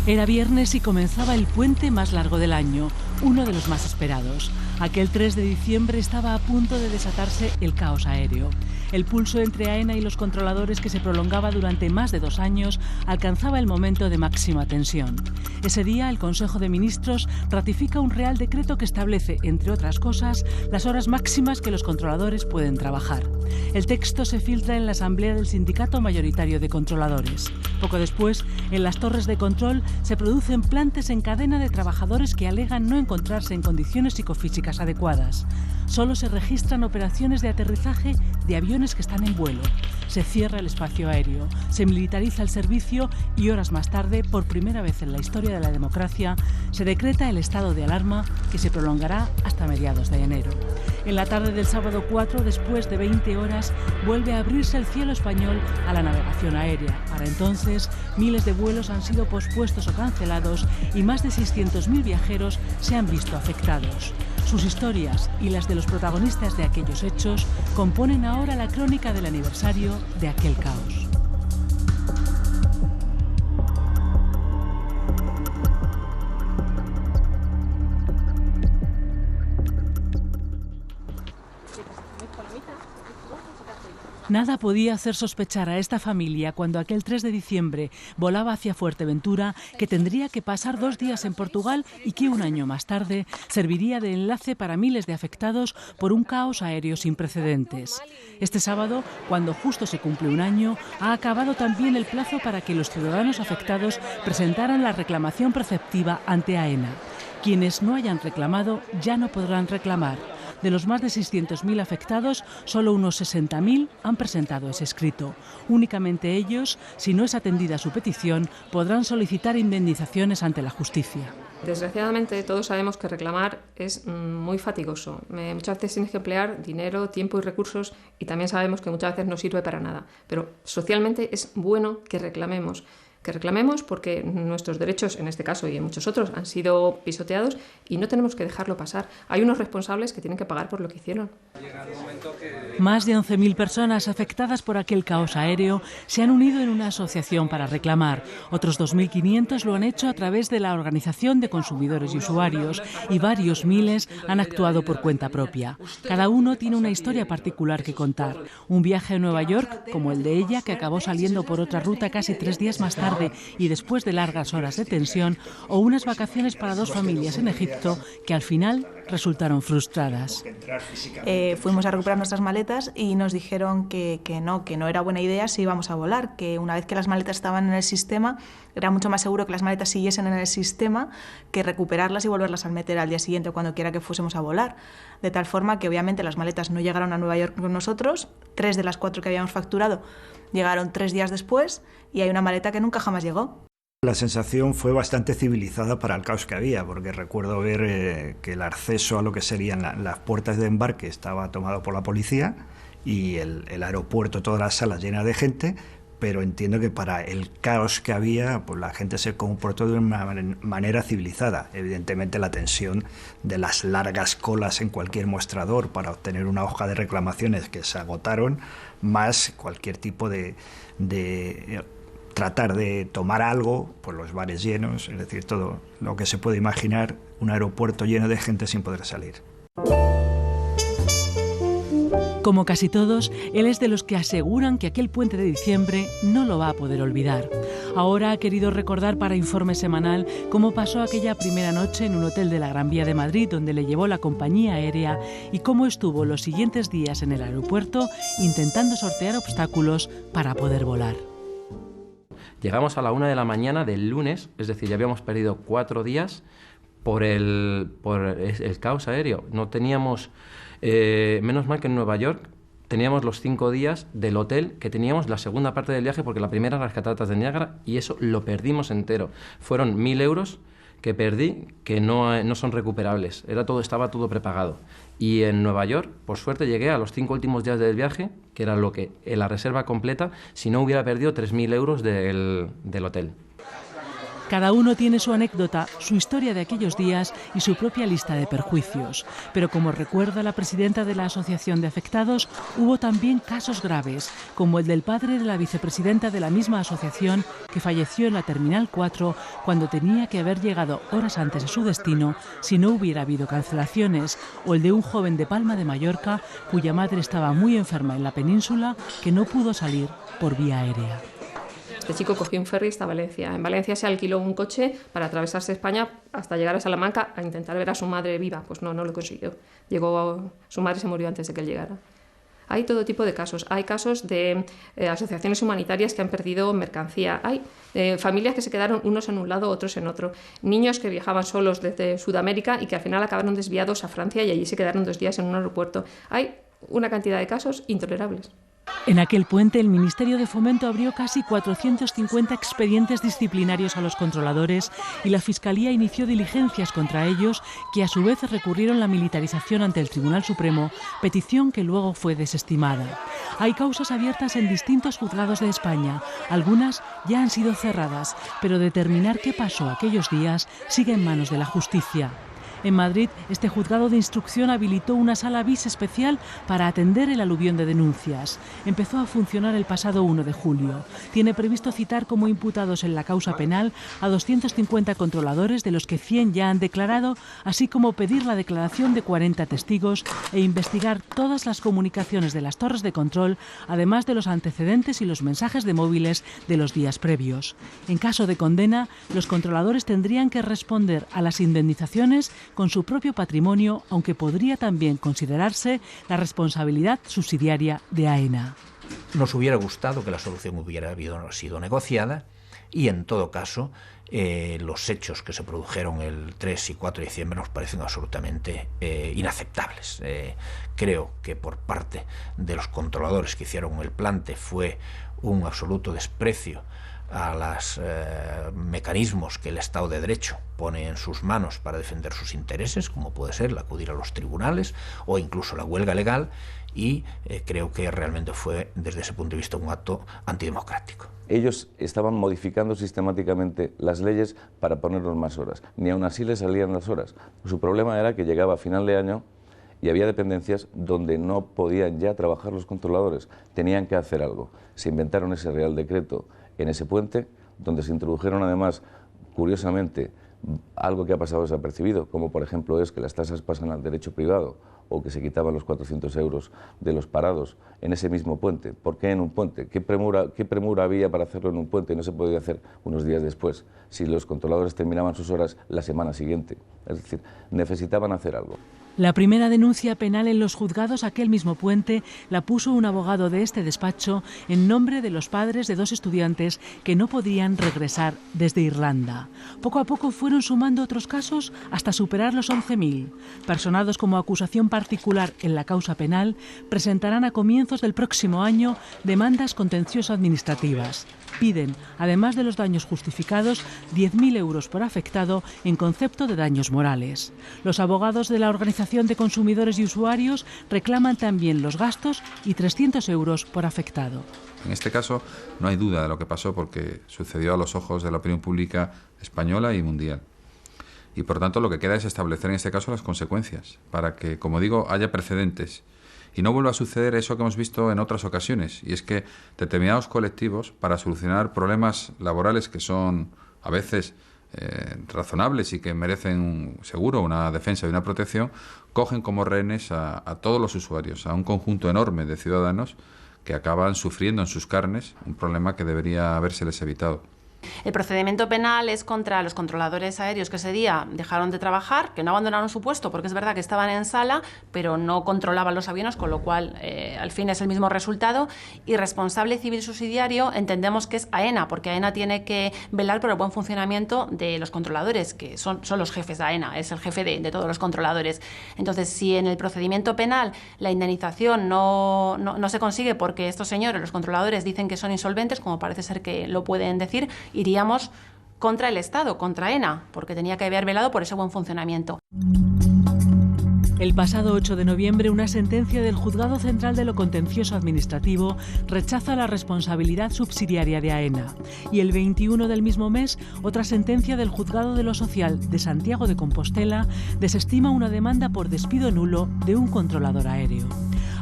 Era viernes y comenzaba el puente más largo del año, uno de los más esperados. Aquel 3 de diciembre estaba a punto de desatarse el caos aéreo. El pulso entre AENA y los controladores, que se prolongaba durante más de 2 años, alcanzaba el momento de máxima tensión. Ese día, el Consejo de Ministros ratifica un Real Decreto que establece, entre otras cosas, las horas máximas que los controladores pueden trabajar. El texto se filtra en la asamblea del sindicato mayoritario de controladores. Poco después, en las torres de control se producen plantes en cadena de trabajadores que alegan no encontrarse en condiciones psicofísicas adecuadas. Solo se registran operaciones de aterrizaje de aviones que están en vuelo. Se cierra el espacio aéreo, se militariza el servicio y horas más tarde, por primera vez en la historia de la democracia, se decreta el estado de alarma, que se prolongará hasta mediados de enero. En la tarde del sábado 4, después de 20 horas, vuelve a abrirse el cielo español a la navegación aérea. Para entonces, miles de vuelos han sido pospuestos o cancelados y más de 600.000 viajeros se han visto afectados. Sus historias y las de los protagonistas de aquellos hechos componen ahora la crónica del aniversario de aquel caos. Nada podía hacer sospechar a esta familia, cuando aquel 3 de diciembre volaba hacia Fuerteventura, que tendría que pasar 2 días en Portugal y que un año más tarde serviría de enlace para miles de afectados por un caos aéreo sin precedentes. Este sábado, cuando justo se cumple un año, ha acabado también el plazo para que los ciudadanos afectados presentaran la reclamación preceptiva ante AENA. Quienes no hayan reclamado ya no podrán reclamar. De los más de 600.000 afectados, solo unos 60.000 han presentado ese escrito. Únicamente ellos, si no es atendida su petición, podrán solicitar indemnizaciones ante la justicia. Desgraciadamente, todos sabemos que reclamar es muy fatigoso. Muchas veces tienes que emplear dinero, tiempo y recursos, y también sabemos que muchas veces no sirve para nada. Pero socialmente es bueno que reclamemos. Porque nuestros derechos, en este caso y en muchos otros, han sido pisoteados y no tenemos que dejarlo pasar. Hay unos responsables que tienen que pagar por lo que hicieron. Más de 11.000 personas afectadas por aquel caos aéreo se han unido en una asociación para reclamar. Otros 2.500 lo han hecho a través de la Organización de Consumidores y Usuarios, y varios miles han actuado por cuenta propia. Cada uno tiene una historia particular que contar. Un viaje a Nueva York, como el de ella, que acabó saliendo por otra ruta casi 3 días más tarde y después de largas horas de tensión, o unas vacaciones para 2 familias en Egipto que al final resultaron frustradas. Fuimos a recuperar nuestras maletas y nos dijeron que no era buena idea si íbamos a volar, que una vez que las maletas estaban en el sistema era mucho más seguro que las maletas siguiesen en el sistema que recuperarlas y volverlas a meter al día siguiente cuando quiera que fuésemos a volar. De tal forma que obviamente las maletas no llegaron a Nueva York con nosotros. 3 de las 4 que habíamos facturado llegaron 3 días después, y hay una maleta que nunca jamás llegó. La sensación fue bastante civilizada para el caos que había, porque recuerdo ver que el acceso a lo que serían las puertas de embarque estaba tomado por la policía, y el aeropuerto, todas las salas llenas de gente, pero entiendo que para el caos que había, pues la gente se comportó de una manera civilizada. Evidentemente la tensión de las largas colas en cualquier mostrador para obtener una hoja de reclamaciones que se agotaron, más cualquier tipo de tratar de tomar algo, pues los bares llenos, es decir, todo lo que se puede imaginar, un aeropuerto lleno de gente sin poder salir. Como casi todos, él es de los que aseguran que aquel puente de diciembre no lo va a poder olvidar. Ahora ha querido recordar para Informe Semanal cómo pasó aquella primera noche en un hotel de la Gran Vía de Madrid, donde le llevó la compañía aérea, y cómo estuvo los siguientes días en el aeropuerto intentando sortear obstáculos para poder volar. Llegamos a la 1 de la mañana del lunes, es decir, ya habíamos perdido 4 días por el caos aéreo. No teníamos, menos mal que en Nueva York teníamos los 5 días del hotel, que teníamos la segunda parte del viaje, porque la primera era las cataratas de Niágara, y eso lo perdimos entero. Fueron 1.000 euros que perdí, que no son recuperables. Estaba todo prepagado. Y en Nueva York, por suerte, llegué a los 5 últimos días del viaje, que era lo que la reserva completa, si no hubiera perdido 3.000 euros del hotel. Cada uno tiene su anécdota, su historia de aquellos días y su propia lista de perjuicios. Pero como recuerda la presidenta de la Asociación de Afectados, hubo también casos graves, como el del padre de la vicepresidenta de la misma asociación, que falleció en la Terminal 4 cuando tenía que haber llegado horas antes a su destino si no hubiera habido cancelaciones, o el de un joven de Palma de Mallorca cuya madre estaba muy enferma en la península que no pudo salir por vía aérea. Este chico cogió un ferry hasta Valencia. En Valencia se alquiló un coche para atravesarse España hasta llegar a Salamanca a intentar ver a su madre viva. Pues no lo consiguió. Su madre se murió antes de que él llegara. Hay todo tipo de casos. Hay casos de asociaciones humanitarias que han perdido mercancía. Hay familias que se quedaron unos en un lado, otros en otro. Niños que viajaban solos desde Sudamérica y que al final acabaron desviados a Francia y allí se quedaron 2 días en un aeropuerto. Hay una cantidad de casos intolerables. En aquel puente, el Ministerio de Fomento abrió casi 450 expedientes disciplinarios a los controladores y la Fiscalía inició diligencias contra ellos, que a su vez recurrieron la militarización ante el Tribunal Supremo, petición que luego fue desestimada. Hay causas abiertas en distintos juzgados de España. Algunas ya han sido cerradas, pero determinar qué pasó aquellos días sigue en manos de la justicia. En Madrid, este juzgado de instrucción habilitó una sala bis especial para atender el aluvión de denuncias. Empezó a funcionar el pasado 1 de julio. Tiene previsto citar como imputados en la causa penal a 250 controladores, de los que 100 ya han declarado, así como pedir la declaración de 40 testigos e investigar todas las comunicaciones de las torres de control, además de los antecedentes y los mensajes de móviles de los días previos. En caso de condena, los controladores tendrían que responder a las indemnizaciones con su propio patrimonio, aunque podría también considerarse la responsabilidad subsidiaria de AENA. Nos hubiera gustado que la solución hubiera sido negociada y, en todo caso, los hechos que se produjeron el 3 y 4 de diciembre nos parecen absolutamente inaceptables. Creo que por parte de los controladores que hicieron el plante fue un absoluto desprecio a los mecanismos que el Estado de Derecho pone en sus manos para defender sus intereses, como puede ser el acudir a los tribunales o incluso la huelga legal, y creo que realmente fue, desde ese punto de vista, un acto antidemocrático. Ellos estaban modificando sistemáticamente las leyes para ponernos más horas. Ni aún así les salían las horas. Su problema era que llegaba a final de año y había dependencias donde no podían ya trabajar los controladores. Tenían que hacer algo. Se inventaron ese Real Decreto en ese puente, donde se introdujeron además, curiosamente, algo que ha pasado desapercibido, como por ejemplo es que las tasas pasan al derecho privado o que se quitaban los 400 euros de los parados en ese mismo puente. ¿Por qué en un puente? ¿Qué premura había para hacerlo en un puente y no se podía hacer unos días después, si los controladores terminaban sus horas la semana siguiente? Es decir, necesitaban hacer algo. La primera denuncia penal en los juzgados aquel mismo puente la puso un abogado de este despacho en nombre de los padres de 2 estudiantes que no podían regresar desde Irlanda. Poco a poco fueron sumando otros casos hasta superar los 11.000. Personados como acusación particular en la causa penal, presentarán a comienzos del próximo año demandas contencioso-administrativas. Piden, además de los daños justificados, 10.000 euros por afectado en concepto de daños morales. Los abogados de la Organización de Consumidores y Usuarios reclaman también los gastos y 300 euros por afectado. En este caso no hay duda de lo que pasó porque sucedió a los ojos de la opinión pública española y mundial. Y por tanto lo que queda es establecer en este caso las consecuencias para que, como digo, haya precedentes y no vuelva a suceder eso que hemos visto en otras ocasiones, y es que determinados colectivos, para solucionar problemas laborales que son a veces razonables y que merecen seguro una defensa y una protección, cogen como rehenes a todos los usuarios, a un conjunto enorme de ciudadanos que acaban sufriendo en sus carnes un problema que debería habérseles evitado. El procedimiento penal es contra los controladores aéreos que ese día dejaron de trabajar, que no abandonaron su puesto porque es verdad que estaban en sala, pero no controlaban los aviones, con lo cual al fin es el mismo resultado. Y responsable civil subsidiario entendemos que es AENA, porque AENA tiene que velar por el buen funcionamiento de los controladores, que son los jefes de AENA, es el jefe de todos los controladores. Entonces, si en el procedimiento penal la indemnización no se consigue porque estos señores, los controladores, dicen que son insolventes, como parece ser que lo pueden decir, iríamos contra el Estado, contra AENA, porque tenía que haber velado por ese buen funcionamiento. El pasado 8 de noviembre, una sentencia del Juzgado Central de lo Contencioso Administrativo rechaza la responsabilidad subsidiaria de AENA. Y el 21 del mismo mes, otra sentencia del Juzgado de lo Social de Santiago de Compostela desestima una demanda por despido nulo de un controlador aéreo.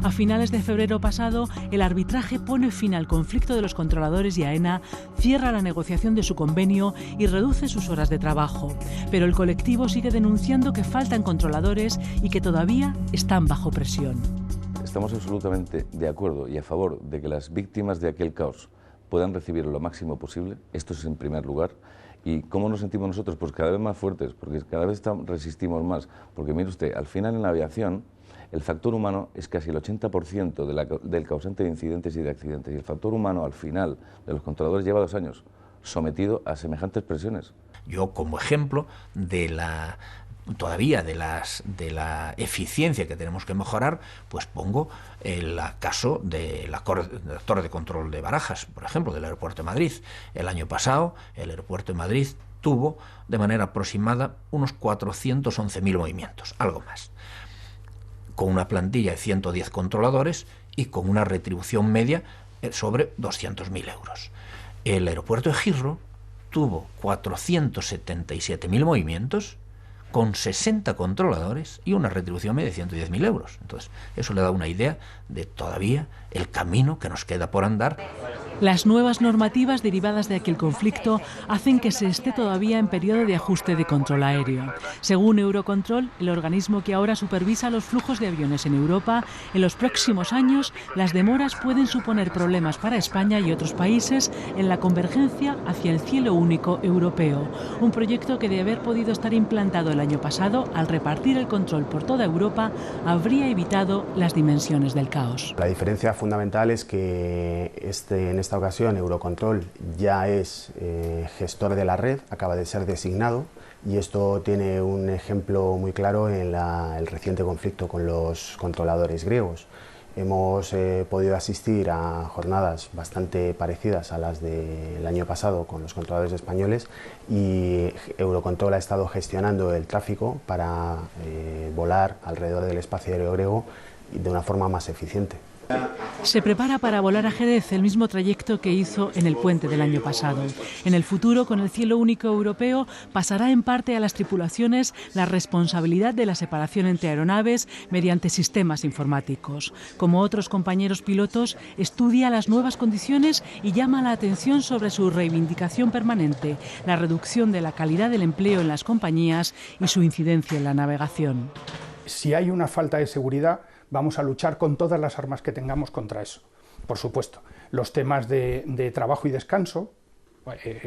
A finales de febrero pasado, el arbitraje pone fin al conflicto de los controladores y AENA, cierra la negociación de su convenio y reduce sus horas de trabajo. Pero el colectivo sigue denunciando que faltan controladores y que todavía están bajo presión. Estamos absolutamente de acuerdo y a favor de que las víctimas de aquel caos puedan recibir lo máximo posible. Esto es en primer lugar. ¿Y cómo nos sentimos nosotros? Pues cada vez más fuertes, porque cada vez resistimos más. Porque mire usted, al final en la aviación el factor humano es casi el 80% del causante de incidentes y de accidentes. Y el factor humano al final de los controladores lleva 2 años sometido a semejantes presiones. Yo como ejemplo de la eficiencia que tenemos que mejorar, pues pongo el caso de la torre de control de Barajas, por ejemplo, del aeropuerto de Madrid. El año pasado el aeropuerto de Madrid tuvo de manera aproximada unos 411.000 movimientos, algo más, con una plantilla de 110 controladores y con una retribución media sobre 200.000 euros. El aeropuerto de Heathrow tuvo 477.000 movimientos con 60 controladores y una retribución media de 110.000 euros. Entonces, eso le da una idea de todavía el camino que nos queda por andar. Las nuevas normativas derivadas de aquel conflicto hacen que se esté todavía en periodo de ajuste de control aéreo. Según Eurocontrol, el organismo que ahora supervisa los flujos de aviones en Europa, en los próximos años las demoras pueden suponer problemas para España y otros países en la convergencia hacia el cielo único europeo. Un proyecto que de haber podido estar implantado el año pasado, al repartir el control por toda Europa, habría evitado las dimensiones del caos. La diferencia fundamental es que en esta ocasión Eurocontrol ya es gestor de la red, acaba de ser designado, y esto tiene un ejemplo muy claro en el reciente conflicto con los controladores griegos. Hemos podido asistir a jornadas bastante parecidas a las del año pasado con los controladores españoles, y Eurocontrol ha estado gestionando el tráfico para volar alrededor del espacio aéreo griego de una forma más eficiente. Se prepara para volar a Jerez, el mismo trayecto que hizo en el puente del año pasado. En el futuro, con el cielo único europeo, pasará en parte a las tripulaciones la responsabilidad de la separación entre aeronaves mediante sistemas informáticos. Como otros compañeros pilotos, estudia las nuevas condiciones y llama la atención sobre su reivindicación permanente, la reducción de la calidad del empleo en las compañías y su incidencia en la navegación. Si hay una falta de seguridad, vamos a luchar con todas las armas que tengamos contra eso. Por supuesto, los temas de trabajo y descanso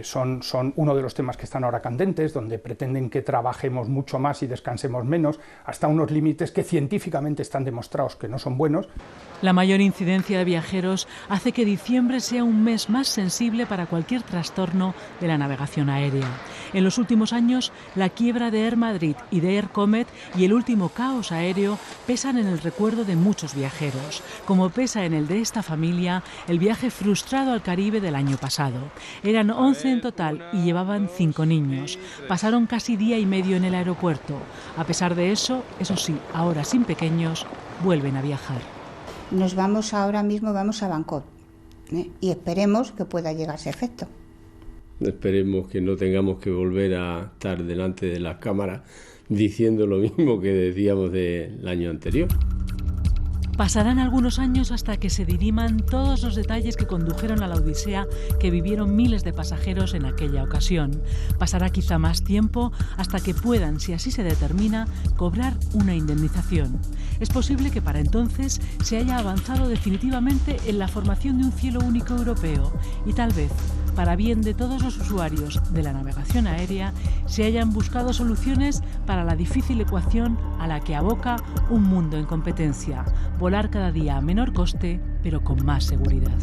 son uno de los temas que están ahora candentes, donde pretenden que trabajemos mucho más y descansemos menos, hasta unos límites que científicamente están demostrados que no son buenos. La mayor incidencia de viajeros hace que diciembre sea un mes más sensible para cualquier trastorno de la navegación aérea. En los últimos años, la quiebra de Air Madrid y de Air Comet y el último caos aéreo pesan en el recuerdo de muchos viajeros, como pesa en el de esta familia el viaje frustrado al Caribe del año pasado. Eran 11 en total y llevaban 5 niños. Pasaron casi día y medio en el aeropuerto. A pesar de eso sí, ahora sin pequeños, vuelven a viajar. Nos vamos ahora mismo, vamos a Bangkok, y esperemos que pueda llegar ese efecto. Esperemos que no tengamos que volver a estar delante de las cámaras diciendo lo mismo que decíamos del año anterior. Pasarán algunos años hasta que se diriman todos los detalles que condujeron a la odisea que vivieron miles de pasajeros en aquella ocasión. Pasará quizá más tiempo hasta que puedan, si así se determina, cobrar una indemnización. Es posible que para entonces se haya avanzado definitivamente en la formación de un cielo único europeo y tal vez, para bien de todos los usuarios de la navegación aérea, se hayan buscado soluciones para la difícil ecuación a la que aboca un mundo en competencia: volar cada día a menor coste, pero con más seguridad.